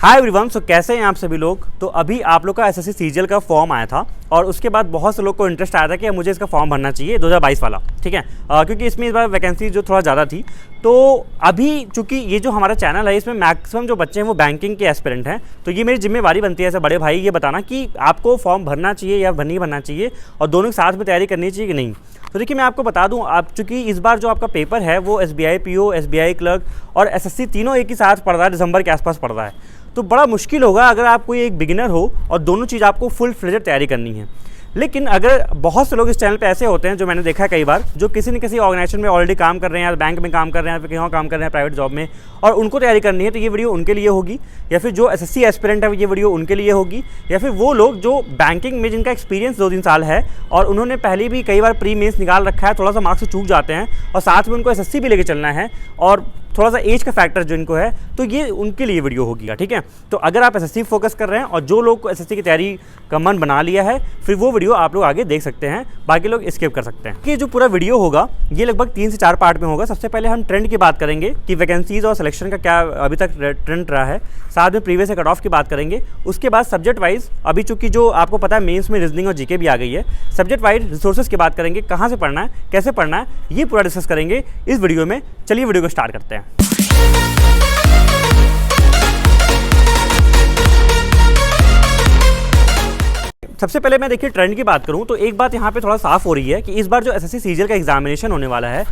Hi everyone, सो कैसे हैं आप सभी लोग। तो अभी आप लोग का एसएससी सीजीएल का फॉर्म आया था और उसके बाद बहुत से लोग को इंटरेस्ट आया था कि मुझे इसका फॉर्म भरना चाहिए 2022 वाला, ठीक है। क्योंकि इसमें इस बार वैकेंसी जो थोड़ा ज़्यादा थी। तो अभी चूंकि ये जो हमारा चैनल है इसमें मैक्सिमम जो बच्चे हैं वो बैंकिंग के एस्पिरेंट हैं, तो ये मेरी जिम्मेवारी बनती है एज अ बड़े भाई ये बताना कि आपको फॉर्म भरना चाहिए या नहीं भरना चाहिए और दोनों के साथ में तैयारी करनी चाहिए कि नहीं। तो देखिए मैं आपको बता दूं, आप चूंकि इस बार जो आपका पेपर है वो एसबीआई पीओ, एसबीआई क्लर्क और एसएससी तीनों एक ही साथ पड़ रहा है, दिसंबर के आसपास पड़ रहा है। तो बड़ा मुश्किल होगा अगर आप कोई एक बिगिनर हो और दोनों चीज़ आपको फुल फ्लेजेड तैयारी करनी है। लेकिन अगर बहुत से लोग इस चैनल पे ऐसे होते हैं जो मैंने देखा है कई बार, जो किसी न किसी ऑर्गेनाइजेशन में ऑलरेडी काम कर रहे हैं या बैंक में काम कर रहे हैं या फिर कहीं काम कर रहे हैं प्राइवेट जॉब में, और उनको तैयारी करनी है, तो ये वीडियो उनके लिए होगी। या फिर जो एसएससी एस्पिरेंट है ये वीडियो उनके लिए होगी। या फिर वो लोग जो बैंकिंग में जिनका एक्सपीरियंस 2-3 साल है और उन्होंने पहले भी कई बार प्री मेंस निकाल रखा है, थोड़ा सा मार्क्स से चूक जाते हैं और साथ में उनको एसएससी भी लेके चलना है और थोड़ा सा एज का फैक्टर जो इनको है, तो ये उनके लिए वीडियो होगी, ठीक है। तो अगर आप एसएससी फोकस कर रहे हैं और जो लोग को एसएससी की तैयारी का मन बना लिया है, फिर वो वीडियो आप लोग आगे देख सकते हैं, बाकी लोग स्किप कर सकते हैं। कि जो पूरा वीडियो होगा ये लगभग 3 से 4 पार्ट में होगा। सबसे पहले हम ट्रेंड की बात करेंगे कि वैकेंसीज और सिलेक्शन का क्या अभी तक ट्रेंड रहा है, साथ में प्रीवियस कट ऑफ की बात करेंगे। उसके बाद सब्जेक्ट वाइज, अभी चूंकि जो आपको पता है मेंस में रीजनिंग और जीके भी आ गई है, सब्जेक्ट वाइज रिसोर्सेज की बात करेंगे, कहाँ से पढ़ना है, कैसे पढ़ना है, ये पूरा डिस्कस करेंगे इस वीडियो में। चलिए वीडियो को स्टार्ट करते हैं। सबसे पहले मैं देखिए ट्रेंड की बात करूं तो एक बात यहां पे थोड़ा साफ हो रही है कि इस बार जो एसएससी सीजीएल का एग्जामिनेशन होने वाला है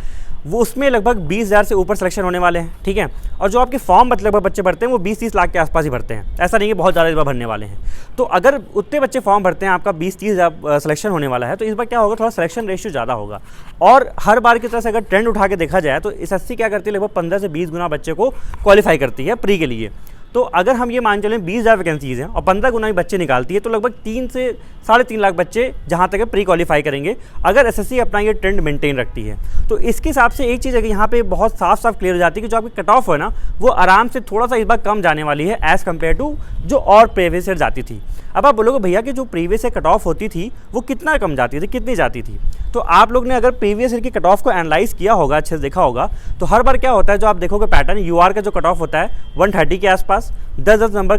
वो उसमें लगभग 20,000 से ऊपर सिलेक्शन होने वाले हैं, ठीक है। और जो आपके फॉर्म लगभग बच्चे भरते हैं वो 20-30 लाख के आसपास ही भरते हैं, ऐसा नहीं है बहुत ज़्यादा इस बार भरने वाले हैं। तो अगर उतने बच्चे फॉर्म भरते हैं, आपका 20-30 हज़ार सिलेक्शन होने वाला है, तो इस बार क्या होगा, थोड़ा सिलेक्शन रेशियो ज़्यादा होगा। और हर बार की तरह से अगर ट्रेंड उठा के देखा जाए तो एसएससी क्या करती है, लगभग 15 से 20 गुना बच्चे को क्वालिफाई करती है प्री के लिए। तो अगर हम ये मान चलें 20,000 वैकेंसीज़ हैं और 15 गुना ही बच्चे निकालती है, तो लगभग 3 से 3.5 लाख बच्चे जहाँ तक प्री क्वालिफाई करेंगे अगर एसएससी अपना ये ट्रेंड मेंटेन रखती है। तो इसके हिसाब से एक चीज़ है कि यहाँ पे बहुत साफ क्लियर हो जाती है कि जो आपकी कट ऑफ है ना, वो आराम से थोड़ा सा इस बार कम जाने वाली है एज़ कम्पेयर टू जो और प्रीवियस ईयर जाती थी। अब आप बोलोगे भैया कि जो प्रीवियस ईयर कट ऑफ होती थी वो कितना कम जाती थी, कितनी जाती थी। तो आप लोग ने अगर प्रीवियस ईयर की कट ऑफ को एनालाइज किया होगा, अच्छे से देखा होगा, तो हर बार क्या होता है, जो आप देखोगे पैटर्न, यूआर का जो कट ऑफ होता है 130 के आसपास, 10-10 नंबर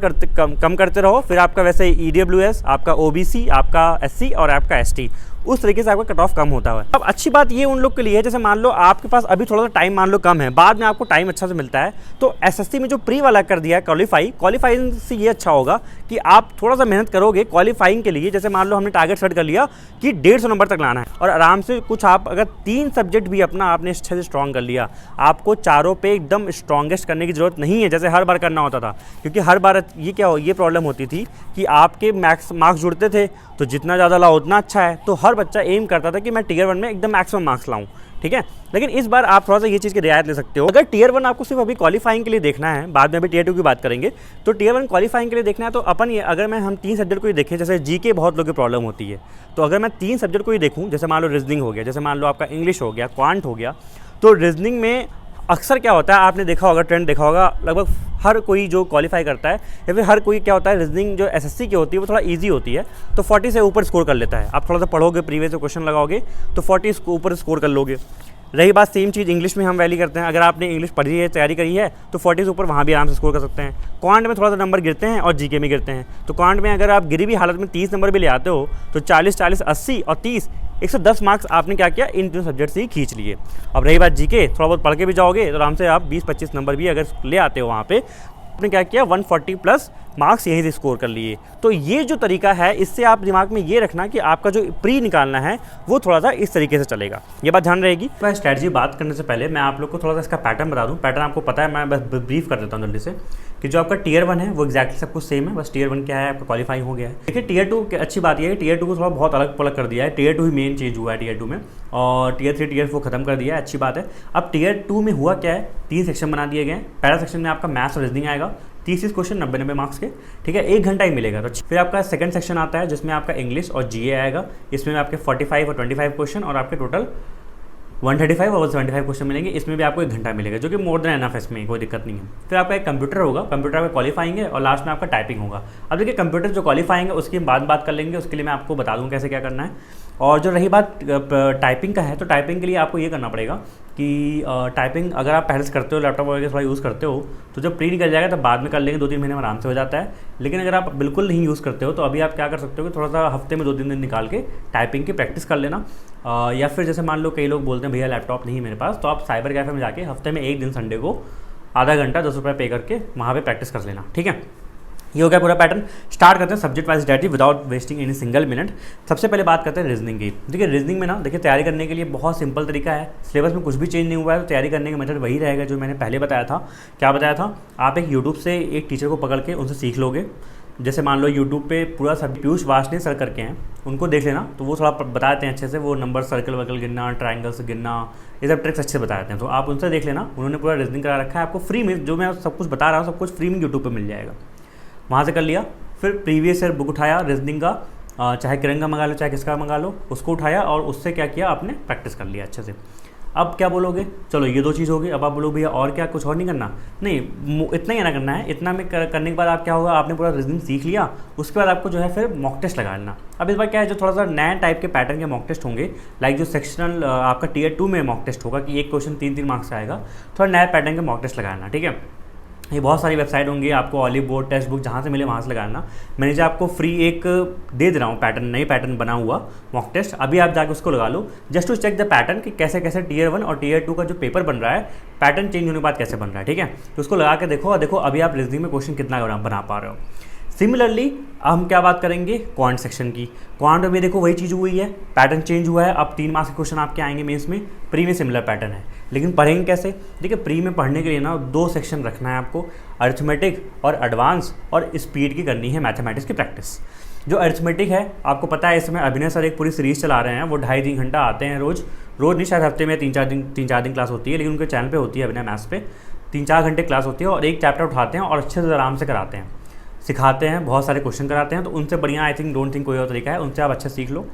कम करते रहो, फिर आपका वैसे ईडब्ल्यूएस, आपका ओबीसी, आपका एससी और आपका एसटी, उस तरीके से आपका कट ऑफ कम होता है। अब अच्छी बात ये उन लोग के लिए है, जैसे मान लो आपके पास अभी थोड़ा सा टाइम मान लो कम है, बाद में आपको टाइम अच्छा से मिलता है, तो एसएससी में जो प्री वाला कर दिया है क्वालिफाइंग से ये अच्छा होगा कि आप थोड़ा सा मेहनत करोगे क्वालिफाइंग के लिए। जैसे मान लो हमने टारगेट सेट कर लिया कि 150 नंबर तक लाना है और आराम से कुछ आप अगर 3 सब्जेक्ट भी अपना आपने अच्छे से स्ट्रॉन्ग कर लिया, आपको चारों पे एकदम स्ट्रॉन्गेस्ट करने की जरूरत नहीं है जैसे हर बार करना होता था। क्योंकि हर बार ये प्रॉब्लम होती थी कि आपके मार्क्स जुड़ते थे, तो जितना ज़्यादा लाओ उतना अच्छा है। तो हर बच्चा एम करता था कि मैं टियर 1 में एकदम मैक्सिमम मार्क्स लाऊं, ठीक है। लेकिन इस बार आप थोड़ा सा ये चीज़ की रियायत ले सकते हो। अगर टियर 1 आपको सिर्फ अभी क्वालिफाइंग के लिए देखना है, बाद में अभी टियर 2 की बात करेंगे, तो टियर 1 क्वालिफाइंग के लिए देखना है, तो अपन ये अगर हम 3 सब्जेक्ट को ही देखें, जैसे जीके बहुत लोगों की प्रॉब्लम होती है, तो अगर मैं 3 सब्जेक्ट को ही देखूँ, जैसे मान लो रीजनिंग हो गया, जैसे मान लो आपका इंग्लिश हो गया, क्वांट हो गया, तो रीजनिंग में अक्सर क्या होता है, आपने देखा होगा, ट्रेंड देखा होगा, लगभग हर कोई जो क्वालिफाई करता है या फिर हर कोई क्या होता है, रीजनिंग जो एसएससी की होती है वो थोड़ा इजी होती है, तो 40 से ऊपर स्कोर कर लेता है। आप थोड़ा सा पढ़ोगे, प्रीवियस क्वेश्चन लगाओगे तो 40 के ऊपर स्कोर कर लोगे। रही बात सेम चीज़ इंग्लिश में हम वैली करते हैं, अगर आपने इंग्लिश पढ़ी है, तैयारी करी है, तो 40 से ऊपर वहाँ भी आराम से स्कोर कर सकते हैं। क्वांट में थोड़ा सा नंबर गिरते हैं और जीके में गिरते हैं, तो क्वांट में अगर आप गिरी भी हालत में 30 नंबर भी ले आते हो, तो 40, 80 और 30, 110 मार्क्स आपने क्या किया, इन 2 सब्जेक्ट से ही खींच लिए। अब रही बात जीके, थोड़ा बहुत पढ़ के भी जाओगे तो आराम से आप 20-25 नंबर भी अगर ले आते हो, वहाँ पे आपने क्या किया, 140 प्लस मार्क्स यहीं से स्कोर कर लिए। तो ये जो तरीका है, इससे आप दिमाग में ये रखना कि आपका जो प्री निकालना है वो थोड़ा सा इस तरीके से चलेगा, ये बात ध्यान रहेगी। मैं स्ट्रैटेजी बात करने से पहले मैं आप लोग को थोड़ा सा इसका पैटर्न बता दूं। पैटर्न आपको पता है, मैं बस ब्रीफ कर देता हूं जल्दी से, कि जो आपका टियर 1 है वो एक्जैक्टली सब कुछ सेम है, बस टियर 1 क्या है, आपका क्वालिफाइंग हो गया है। देखिए टियर 2 की अच्छी बात यह है, टियर 2 को थोड़ा बहुत अलग पलग कर दिया है, टियर 2 ही मेन चेंज हुआ है टियर 2 में, और टियर 3 टियर 4 खत्म कर दिया है, अच्छी बात है। अब टियर 2 में हुआ क्या है, 3 सेक्शन बना दिए गए। पहला सेक्शन में आपका मैथ्स और रीजनिंग आएगा, 30 क्वेश्चन 90 मार्क्स के, ठीक है, 1 घंटा ही मिलेगा। तो फिर आपका सेकंड सेक्शन आता है जिसमें आपका इंग्लिश और जीए आएगा, इसमें आपके 45 और 25 क्वेश्चन और आपके टोटल 135 और 175 क्वेश्चन मिलेंगे। इसमें भी आपको 1 घंटा मिलेगा, जो कि मोर देन एनफ है, इसमें कोई दिक्कत नहीं है। फिर आपका एक कंप्यूटर होगा, कंप्यूटर में क्वालिफाइंग है, और लास्ट में आपका टाइपिंग होगा। अब देखिए कंप्यूटर जो क्वालिफाइंग है उसकी हम बात कर लेंगे, उसके लिए मैं आपको बता दूँ कैसे क्या करना है। और जो रही बात टाइपिंग का है, तो टाइपिंग के लिए आपको ये करना पड़ेगा कि टाइपिंग अगर आप पहले से करते हो, लैपटॉप वगैरह थोड़ा यूज़ करते हो, तो जब प्री निकल जाएगा तब बाद में कर लेंगे, 2-3 महीने में आराम से हो जाता है। लेकिन अगर आप बिल्कुल नहीं यूज़ करते हो तो अभी आप क्या कर सकते हो कि थोड़ा सा हफ्ते में 2-3 दिन निकाल के टाइपिंग की प्रैक्टिस कर लेना। या फिर जैसे मान लो कई लोग बोलते हैं भैया लैपटॉप नहीं है मेरे पास, तो आप साइबर कैफ़े में जाके हफ्ते में 1 दिन संडे को आधा घंटा 10 रुपये पे करके वहाँ पे प्रैक्टिस कर लेना, ठीक है। ये हो गया पूरा पैटर्न। स्टार्ट करते हैं subject wise directly without wasting any single minute. सबसे पहले बात करते हैं रीजनिंग की। देखिए रीजनिंग में ना देखिए तैयारी करने के लिए बहुत सिंपल तरीका है, सिलेबस में कुछ भी चेंज नहीं हुआ है, तो तैयारी करने का मेथड वही रहेगा जो मैंने पहले बताया था। क्या बताया था? आप एक यूट्यूब से एक टीचर को पकड़ के उनसे सीख लोगे। जैसे मान लो यूट्यूब पे पूरा सब पीयूष वासने सर करके हैं, उनको देख लेना, तो वो थोड़ा बताते हैं अच्छे से, वो नंबर सर्कल वर्कल गिनना, ट्राइंगल्स गिनना, ये सब ट्रिक्स अच्छे से बताते हैं, तो आप उनसे देख लेना। उन्होंने पूरा रीजनिंग करा रखा है आपको फ्री में, जो मैं सब कुछ बता रहा हूँ सब कुछ फ्री में यूट्यूब पर मिल जाएगा, वहाँ से कर लिया। फिर प्रीवियस ईयर बुक उठाया रीजनिंग का, चाहे किरण का मंगा लो चाहे किसका मंगा लो, उसको उठाया और उससे क्या किया आपने प्रैक्टिस कर लिया अच्छे से। अब क्या बोलोगे? चलो ये 2 चीज़ होगी। अब आप बोलो भैया और क्या, कुछ और नहीं करना? नहीं, इतना ही ना करना है। इतना में करने के बाद आप क्या होगा, आपने पूरा रीजनिंग सीख लिया, उसके बाद आपको जो है फिर मॉक टेस्ट लगा लेना। अब इस बार क्या है, जो थोड़ा सा नया टाइप के पैटर्न के मॉक टेस्ट होंगे, लाइक जो सेक्शनल आपका टियर 2 में मॉक टेस्ट होगा कि एक क्वेश्चन 3-3 मार्क्स का आएगा, थोड़ा नया पैटर्न के मॉक टेस्ट लगाना, ठीक है। ये बहुत सारी वेबसाइट होंगी, आपको ऑलिव बोर्ड, टेक्स्ट बुक जहाँ से मिले वहाँ से लगाना। मैंने जो आपको फ्री एक दे दे रहा हूँ पैटर्न, नई पैटर्न बना हुआ मॉक टेस्ट, अभी आप जाके उसको लगा लो, just to check the pattern कि कैसे कैसे टियर 1 और टियर 2 का जो पेपर बन रहा है, पैटर्न चेंज होने के बाद कैसे बन रहा है, ठीक है। तो उसको लगा के देखो और देखो अभी आप रीजनिंग में क्वेश्चन कितना बना पा रहे हो। सिमिलरली हम क्या बात करेंगे, क्वांट सेक्शन की। क्वांट में देखो वही चीज़ हुई है, पैटर्न चेंज हुआ है। अब 3 मार्क्स के क्वेश्चन आपके आएंगे मेंस में, प्री में सिमिलर पैटर्न है, लेकिन पढ़ेंगे कैसे? देखिए प्री में पढ़ने के लिए ना 2 सेक्शन रखना है आपको, अरिथमेटिक और एडवांस, और स्पीड की करनी है मैथमेटिक्स की प्रैक्टिस। जो अरिथमेटिक है आपको पता है, इसमें अभिनय सर एक पूरी सीरीज़ चला रहे हैं, वो 2.5-3 घंटा आते हैं रोज़ नहीं, शायद हफ्ते में 3-4 दिन क्लास होती है, लेकिन उनके चैनल पर होती है अभिनय मैथ्स पे 3-4 घंटे क्लास होती है, और एक चैप्टर उठाते हैं और अच्छे से आराम से कराते हैं, सिखाते हैं, बहुत सारे क्वेश्चन कराते हैं। तो उनसे बढ़िया आई थिंक डोंट थिंक कोई और तरीका है, उनसे आप अच्छे सीख लो।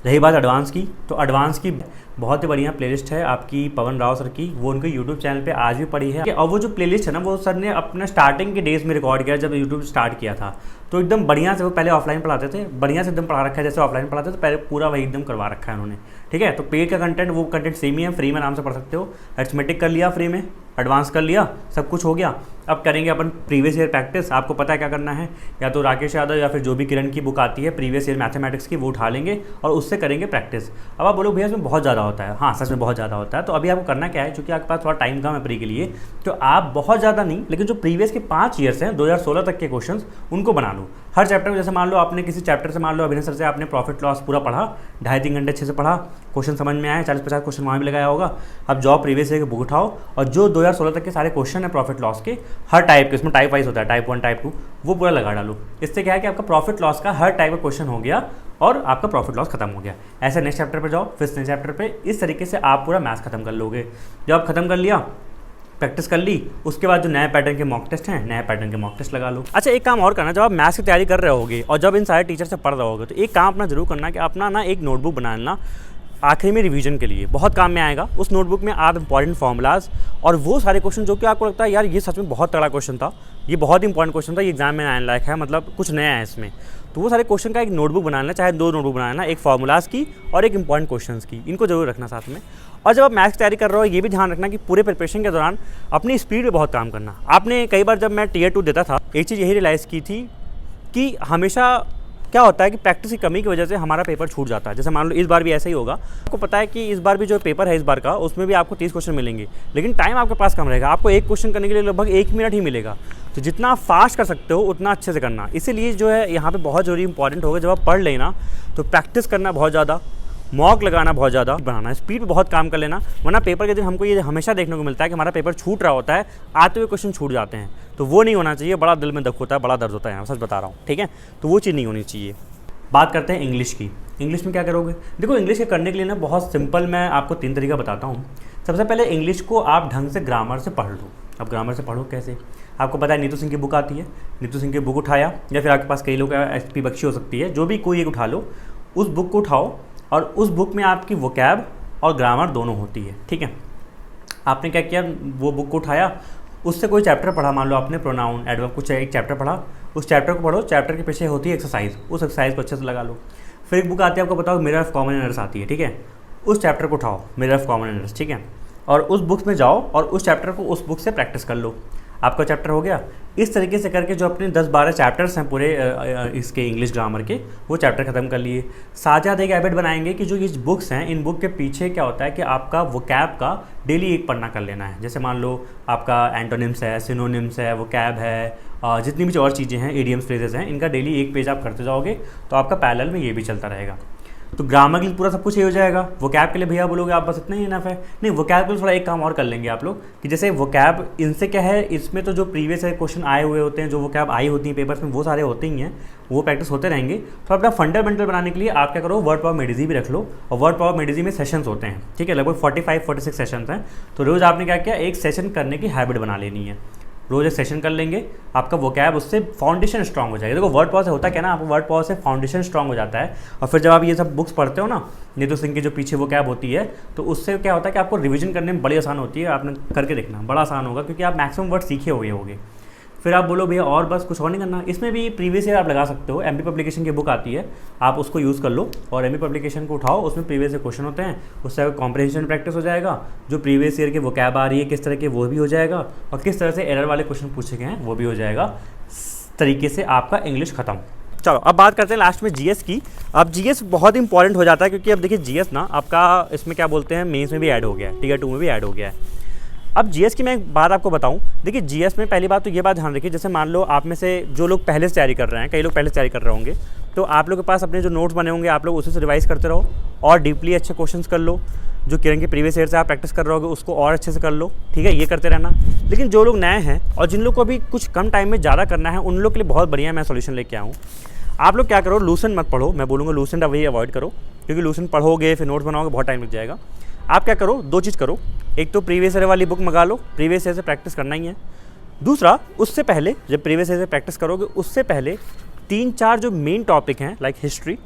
रही बात एडवांस की, तो एडवांस की बहुत ही बढ़िया प्लेलिस्ट है आपकी पवन राव सर की, वो उनके यूट्यूब चैनल पे आज भी पड़ी है। और वो जो प्लेलिस्ट है ना, वो सर ने अपने स्टार्टिंग के डेज में रिकॉर्ड किया जब यूट्यूब स्टार्ट किया था, तो एकदम बढ़िया से, वो पहले ऑफलाइन पढ़ाते थे, बढ़िया से एकदम पढ़ा रखा है जैसे ऑफलाइन पढ़ाते थे पहले, पूरा वही एकदम करवा रखा है उन्होंने, ठीक है। तो पेड का कंटेंट, वो कंटेंट सेम ही है, फ्री में आराम से पढ़ सकते हो। अरिथमेटिक कर लिया फ्री में, एडवांस कर लिया, सब कुछ हो गया। अब करेंगे अपन प्रीवियस ईयर प्रैक्टिस। आपको पता है क्या करना है, या तो राकेश यादव या फिर जो भी किरण की बुक आती है प्रीवियस ईयर मैथमेटिक्स की, वो उठा लेंगे और उससे करेंगे प्रैक्टिस। अब आप बोलो भैया इसमें बहुत ज़्यादा होता है, हाँ सच में बहुत ज़्यादा होता है। तो अभी आपको करना क्या है, क्योंकि आपके पास थोड़ा टाइम कम है प्री के लिए, तो आप बहुत ज़्यादा नहीं, लेकिन जो प्रीवियस के 5 ईयर्स हैं 2016 तक के क्वेश्चन, उनको बना लो हर चैप्टर में। जैसे मान लो आपने किसी चैप्टर से, मान लो अभिनय सर से आपने प्रॉफिट लॉस पूरा पढ़ा, 2.5-3 घंटे अच्छे से पढ़ा, क्वेश्चन समझ में आए, 40-50 क्वेश्चन वहाँ भी लगाया होगा। अब जॉब प्रीवियस ईयर की बुक उठाओ और जो 2016 तक के सारे क्वेश्चन है प्रॉफिट लॉस के, हर टाइप के, इसमें टाइप वाइज होता है, टाइप 1 टाइप 2, वो पूरा लगा डालो। इससे क्या है कि आपका प्रॉफिट लॉस का हर टाइप का क्वेश्चन हो गया और आपका प्रॉफिट लॉस खत्म हो गया। ऐसे नेक्स्ट चैप्टर पे जाओ, फिर नेक्स्ट चैप्टर पे, इस तरीके से आप पूरा मैथ्स खत्म कर लोगे। जब आप खत्म कर लिया, प्रैक्टिस कर ली, उसके बाद जो नए पैटर्न के मॉक टेस्ट हैं, नए पैटर्न के मॉक टेस्ट लगा लो। अच्छा एक काम और करना, जब आप मैथ्स की तैयारी कर रहे होगे और जब इन सारे टीचर से पढ़ रहे होगे, तो एक काम अपना जरूर करना कि अपना ना एक नोटबुक बना लेना आखिरी में रिवीजन के लिए, बहुत काम में आएगा। उस नोटबुक में आप इंपॉर्टेंट फॉर्मूलाज और वो सारे क्वेश्चन जो कि आपको लगता है यार ये सच में बहुत तगड़ा क्वेश्चन था, ये बहुत इंपॉर्टेंट क्वेश्चन था, ये एग्जाम में आने लायक है, मतलब कुछ नया है इसमें, तो वो सारे क्वेश्चन का एक नोटबुक बना लेना, चाहे 2 नोटबुक बना लेना, एक फॉर्मूलाज की और एक इंपॉर्टेंट क्वेश्चंस की, इनको जरूर रखना साथ में। और जब आप मैथ्स की तैयारी कर रहे हो, ये भी ध्यान रखना कि पूरे प्रिपरेशन के दौरान अपनी स्पीड पे बहुत काम करना। आपने कई बार जब मैं टियर 2 देता था, एक चीज़ यही रियलाइज़ की थी कि हमेशा क्या होता है कि प्रैक्टिस की कमी की वजह से हमारा पेपर छूट जाता है। जैसे मान लो इस बार भी ऐसा ही होगा, आपको पता है कि इस बार भी जो पेपर है इस बार का, उसमें भी आपको 30 क्वेश्चन मिलेंगे, लेकिन टाइम आपके पास कम रहेगा, आपको एक क्वेश्चन करने के लिए लगभग 1 मिनट ही मिलेगा। तो जितना फास्ट कर सकते हो उतना अच्छे से करना। इसीलिए जो है यहाँ पे बहुत जरूरी इंपॉर्टेंट होगा, जब आप पढ़ लेना तो प्रैक्टिस करना बहुत ज़्यादा, मॉक लगाना बहुत ज़्यादा, बनाना, स्पीड पे बहुत काम कर लेना, वरना पेपर के दिन हमको ये हमेशा देखने को मिलता है कि हमारा पेपर छूट रहा होता है, आते हुए क्वेश्चन छूट जाते हैं। तो वो नहीं होना चाहिए, बड़ा दिल में दुख होता है, बड़ा दर्द होता है, यहाँ सच बता रहा हूँ, ठीक है। तो वो चीज़ नहीं होनी चाहिए। बात करते हैं इंग्लिश की। इंग्लिश में क्या करोगे? देखो इंग्लिश के करने के लिए ना बहुत सिंपल, मैं आपको 3 तरीका बताता हूँ। सबसे पहले इंग्लिश को आप ढंग से ग्रामर से पढ़ लो। अब ग्रामर से पढ़ो कैसे? आपको पता है नीतू सिंह की बुक आती है, नीतू सिंह की बुक उठाया, या फिर आपके पास कई लोग SP बख्शी हो सकती है, जो भी कोई एक उठा लो, उस बुक को उठाओ और उस बुक में आपकी वोकैब और ग्रामर दोनों होती है, ठीक है। आपने क्या किया, वो बुक को उठाया, उससे कोई चैप्टर पढ़ा, मान लो आपने प्रोनाउन एडवर्ब कुछ एक चैप्टर पढ़ा, उस चैप्टर को पढ़ो, चैप्टर के पीछे होती है एक्सरसाइज, उस एक्सरसाइज को अच्छे से लगा लो। फिर एक बुक आती है आपको बताओ मिरर ऑफ कॉमन एरर्स आती है, ठीक है। उस चैप्टर को उठाओ, मिरर ऑफ कॉमन एरर्स, ठीक है, और उस बुक्स में जाओ और उस चैप्टर को उस बुक से प्रैक्टिस कर लो, आपका चैप्टर हो गया। इस तरीके से करके जो अपने 10-12 चैप्टर्स हैं पूरे इसके इंग्लिश ग्रामर के, वो चैप्टर ख़त्म कर लिए। साथ ही एक हैबिट बनाएंगे कि जो ये बुक्स हैं, इन बुक के पीछे क्या होता है कि आपका वोकैब का डेली एक पन्ना कर लेना है। जैसे मान लो आपका एंटोनिम्स है, सिनोनिम्स है, वोकैब है, जितनी भी और चीज़ें हैं, इडियम्स, फ्रेजेस हैं, इनका डेली एक पेज आप करते जाओगे तो आपका पैरेलल में ये भी चलता रहेगा। तो ग्रामर के लिए पूरा सब कुछ ये हो जाएगा। वोकैब के लिए भैया बोलोगे आप बस इतना ही इनफ है, नहीं, वोकैब के लिए थोड़ा एक काम और कर लेंगे आप लोग कि जैसे वोकैब इनसे क्या है, इसमें तो जो प्रीवियस क्वेश्चन आए हुए होते हैं, जो वोकैब आई होती हैं पेपर्स में, वो सारे होते ही हैं, वो प्रैक्टिस होते रहेंगे। तो अपना फंडामेंटल बनाने के लिए आप क्या करो, वर्ड पावर मेडिजी भी रख लो, और वर्ड पावर मेडिजी में सेशंस होते हैं, ठीक है, लगभग 45-46 सेशंस हैं। तो रोज़ आपने क्या किया, एक सेशन करने की हैबिट बना लेनी है। रोज़ एक सेशन कर लेंगे, आपका वोकैब उससे फाउंडेशन स्ट्रांग हो जाएगा। देखो वर्ड पावर से होता क्या ना, आपको वर्ड पावर से फाउंडेशन स्ट्रांग हो जाता है, और फिर जब आप ये सब बुक्स पढ़ते हो ना, नीतू सिंह की जो पीछे वोकैब होती है, तो उससे क्या होता है कि आपको रिवीजन करने में बड़ी आसान होती है। आपने करके देखना, बड़ा आसान होगा, क्योंकि आप मैक्सिमम वर्ड सीखे हुए होंगे। फिर आप बोलो भैया और बस कुछ और नहीं करना, इसमें भी प्रीवियस ईयर आप लगा सकते हो। एमपी पब्लिकेशन की बुक आती है, आप उसको यूज़ कर लो और एमपी पब्लिकेशन को उठाओ, उसमें प्रीवियस ईयर क्वेश्चन होते हैं, उससे कॉम्प्रिहेंशन प्रैक्टिस हो जाएगा। जो प्रीवियस ईयर के वोकैब आ रही है किस तरह के, वो भी हो जाएगा, और किस तरह से एरर वाले क्वेश्चन पूछे गए हैं वो भी हो जाएगा। तरीके से आपका इंग्लिश खत्म। चलो अब बात करते हैं लास्ट में जीएस की। अब जीएस बहुत इंपॉर्टेंट हो जाता है, क्योंकि अब देखिए जीएस ना आपका इसमें क्या बोलते हैं, मेंस में भी ऐड हो गया है, टियर 2 में भी ऐड हो गया है। अब जीएस की मैं एक बात आपको बताऊं, देखिए जीएस में पहली बात तो ये बात ध्यान रखिए, जैसे मान लो आप में से जो लोग पहले से तैयारी कर रहे हैं, कई लोग पहले से तैयारी कर रहे होंगे, तो आप लोग के पास अपने जो नोट्स बने होंगे, आप लोग उसी से रिवाइज करते रहो और डीपली अच्छे क्वेश्चंस कर लो। जो किरण के प्रीवियस ईयर से आप प्रैक्टिस कर रहे होगे उसको और अच्छे से कर लो, ठीक है, ये करते रहना। लेकिन जो लोग नए हैं और जिन लोग को अभी कुछ कम टाइम में ज़्यादा करना है, उन लोग के लिए बहुत बढ़िया मैं सोल्यूशन लेके आऊँ। आप लोग क्या करो, लूसेंट मत पढ़ो, मैं बोलूँगा लूसेंट वही अवॉइड करो, क्योंकि लूसेंट पढ़ोगे फिर नोट्स बनाओगे बहुत टाइम लग जाएगा। आप क्या करो, दो चीज़ करो, एक तो प्रीवियस ईयर वाली बुक मंगा लो, प्रीवियस ईयर से प्रैक्टिस करना ही है। दूसरा, उससे पहले जब प्रीवियस ईयर से प्रैक्टिस करोगे, उससे पहले 3-4 जो मेन टॉपिक हैं, लाइक हिस्ट्री,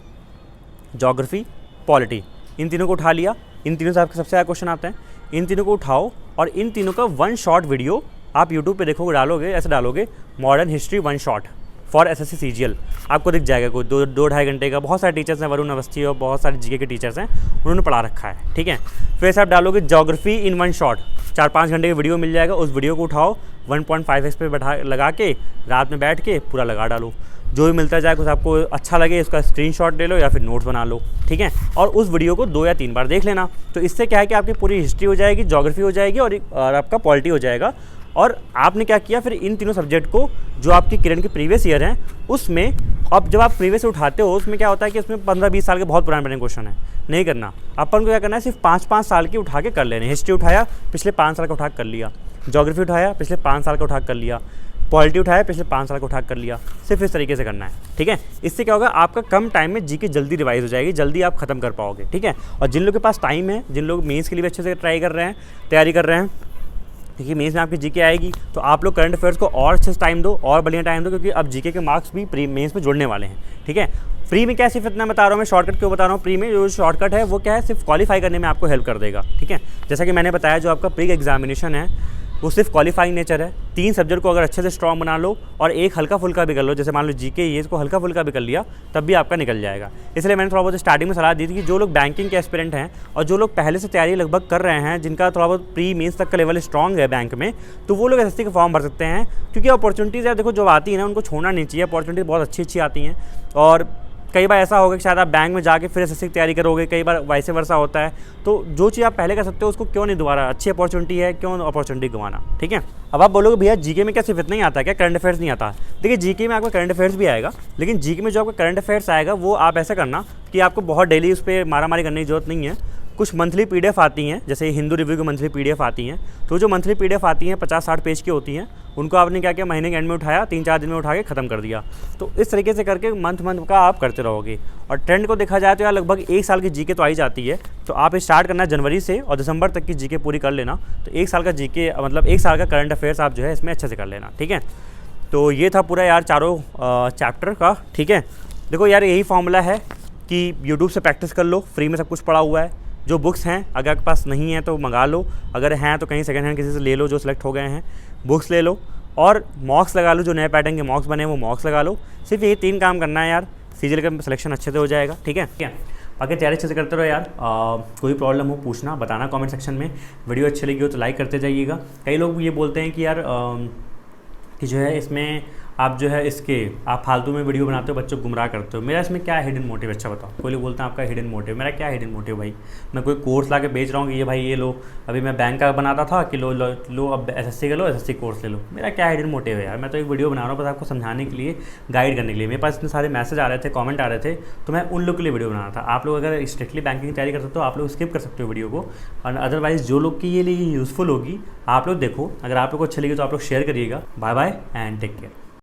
ज्योग्राफी, पॉलिटी, इन तीनों को उठा लिया। इन तीनों से आपके सबसे ज़्यादा क्वेश्चन आते हैं, इन तीनों को उठाओ और इन तीनों का 1 शॉर्ट वीडियो आप यूट्यूब पे देखोगे, डालोगे, ऐसे डालोगे modern history 1 shot for SSC CGL, आपको दिख जाएगा कोई 2-2.5 घंटे का। बहुत सारे टीचर्स हैं, वरुण अवस्थी और बहुत सारे जीके के टीचर्स हैं, उन्होंने पढ़ा रखा है, ठीक है। फिर से आप डालोगे ज्योग्राफी इन 1 शॉट, 4-5 घंटे का वीडियो मिल जाएगा। उस वीडियो को उठाओ, 1.5x पे बैठा लगा के रात में बैठ के पूरा लगा डालो, जो भी मिलता जाए कुछ आपको अच्छा लगे उसका स्क्रीनशॉट ले लो या फिर नोट्स बना लो, ठीक है। और उस वीडियो को 2 या 3 बार देख लेना। तो इससे क्या है कि आपकी पूरी हिस्ट्री हो जाएगी, ज्योग्राफी हो जाएगी और आपका पॉलिटी हो जाएगा। और आपने क्या किया, फिर इन तीनों सब्जेक्ट को जो आपकी किरण के प्रीवियस ईयर हैं उसमें, अब जब आप प्रीवियस उठाते हो उसमें क्या होता है कि उसमें 15-20 साल के बहुत पुराने क्वेश्चन है, नहीं करना। अपन को क्या करना है, सिर्फ 5-5 साल के उठा के कर लेने। हिस्ट्री उठाया, पिछले 5 साल का उठा कर लिया, ज्योग्राफी उठाया, पिछले 5 साल का उठा कर लिया, पॉलिटी उठाया, पिछले 5 साल का उठा कर लिया। सिर्फ इस तरीके से करना है, ठीक है। इससे क्या होगा, आपका कम टाइम में जीके जल्दी रिवाइज हो जाएगी, जल्दी आप खत्म कर पाओगे, ठीक है। और जिन लोगों के पास टाइम है, जिन लोग मेंस के लिए भी अच्छे से ट्राई कर रहे हैं, तैयारी कर रहे हैं, देखिए मेंस में आपकी जीके आएगी, तो आप लोग करंट अफेयर्स को और अच्छे से टाइम दो और बढ़िया टाइम दो, क्योंकि अब जीके के मार्क्स भी प्री मेंस में जुड़ने वाले हैं, ठीक है। फ्री में क्या सिर्फ इतना बता रहा हूँ मैं, शॉर्टकट क्यों बता रहा हूँ, प्री में जो शॉर्टकट है वो क्या है, सिर्फ क्वालिफाई करने में आपको हेल्प कर देगा, ठीक है। जैसा कि मैंने बताया, जो आपका प्री एग्जामिनेशन है वो सिर्फ क्वालिफाइंग नेचर है। 3 सब्जेक्ट को अगर अच्छे से स्ट्रॉन्ग बना लो और एक हल्का फुल्का भी कर लो, जैसे मान लो जीके ये इसको हल्का फुल्का भी कर लिया, तब भी आपका निकल जाएगा। इसलिए मैंने थोड़ा बहुत स्टार्टिंग में सलाह दी थी कि जो लोग बैंकिंग के एस्पिरेंट हैं और जो लोग पहले से तैयारी लगभग कर रहे हैं, जिनका थोड़ा बहुत प्री मेंस तक का लेवल स्ट्रॉन्ग है बैंक में, तो वो लोग एसएससी का फॉर्म भर सकते हैं। क्योंकि अपॉर्चुनिटीज़ है, देखो जो आती है ना उनको छोड़ना नहीं चाहिए, अपॉर्चुनिटीज़ बहुत अच्छी आती हैं। और कई बार ऐसा होगा कि शायद आप बैंक में जाके फिर एसएससी की तैयारी करोगे, कई बार वैसे वर्षा होता है। तो जो चीज़ आप पहले कर सकते हो उसको क्यों नहीं दोबारा, अच्छी अपॉर्चुनिटी है, क्यों अपॉर्चुनिटी गंवाना, ठीक है। अब आप बोलोगे भैया जीके में क्या सिर्फ इतना ही आता है क्या, करंट अफेयर्स नहीं आता? देखिए जीके में आपका करंट अफेयर्स भी आएगा, लेकिन जीके में जो आपका करंट अफेयर्स आएगा वो आप ऐसा करना कि आपको बहुत डेली उस पर मारामारी करने की जरूरत नहीं है। कुछ मंथली पीडीएफ आती हैं, जैसे हिंदू रिव्यू की मंथली पीडीएफ आती हैं, तो जो मंथली पीडीएफ आती हैं 50-60 पेज की होती हैं, उनको आपने क्या किया, महीने के एंड में उठाया, 3-4 दिन में उठा के ख़त्म कर दिया। तो इस तरीके से करके मंथ का आप करते रहोगे। और ट्रेंड को देखा जाए तो यार लगभग 1 साल की जीके तो आई जाती है, तो आप स्टार्ट करना जनवरी से और दिसंबर तक की जीके पूरी कर लेना। तो 1 साल का जीके मतलब 1 साल का करंट अफेयर्स आप जो है इसमें अच्छे से कर लेना, ठीक है। तो ये था पूरा यार चारों चैप्टर का, ठीक है। देखो यार यही फॉर्मूला है कि यूट्यूब से प्रैक्टिस कर लो, फ्री में सब कुछ पड़ा हुआ है। जो बुक्स हैं अगर आपके पास नहीं है तो मंगा लो, अगर हैं तो कहीं सेकंड हैंड किसी से ले लो जो सिलेक्ट हो गए हैं, बुक्स ले लो और मॉक्स लगा लो, जो नए पैटर्न के मॉक्स बने हैं वो मॉक्स लगा लो। सिर्फ ये 3 काम करना है यार, सीजीएल का सिलेक्शन अच्छे से हो जाएगा। ठीक है, बाकी तैयारी अच्छे से करते रहो यार। कोई प्रॉब्लम हो पूछना, बताना कमेंट सेक्शन में। वीडियो अच्छी लगी हो तो लाइक करते जाइएगा। कई लोग ये बोलते हैं कि यार कि जो है इसमें आप जो है इसके आप फालतू में वीडियो बनाते हो, बच्चों को गुमराह करते हो। मेरा इसमें क्या हिडन मोटिव, अच्छा बताओ। कोई लोग बोलते हैं आपका हिडन मोटिव, मेरा क्या हिडन मोटिव भाई? मैं कोई कोर्स ला के बेच रहा हूँ कि ये भाई ये लो, अभी मैं बैंक का बनाता था कि लो अब एसएससी का लो, एसएससी कोर्स ले लो। मेरा क्या हिडन मोटिव है यार? मैं तो एक वीडियो बना रहा हूँ बस आपको समझाने के लिए, गाइड करने के लिए। मेरे पास इतने सारे मैसेज आ रहे थे, कॉमेंट आ रहे थे, तो मैं उन लोग के लिए वीडियो बना रहा था। आप लोग अगर स्ट्रिक्टली बैंकिंग की तैयारी करते हो तो आप लोग स्किप कर सकते हो वीडियो को, और अदरवाइज़ जो लोग की ये लिए यूज़फुल होगी आप लोग देखो। अगर आप लोग को अच्छी लगी तो आप लोग शेयर करिएगा। Bye bye and take care.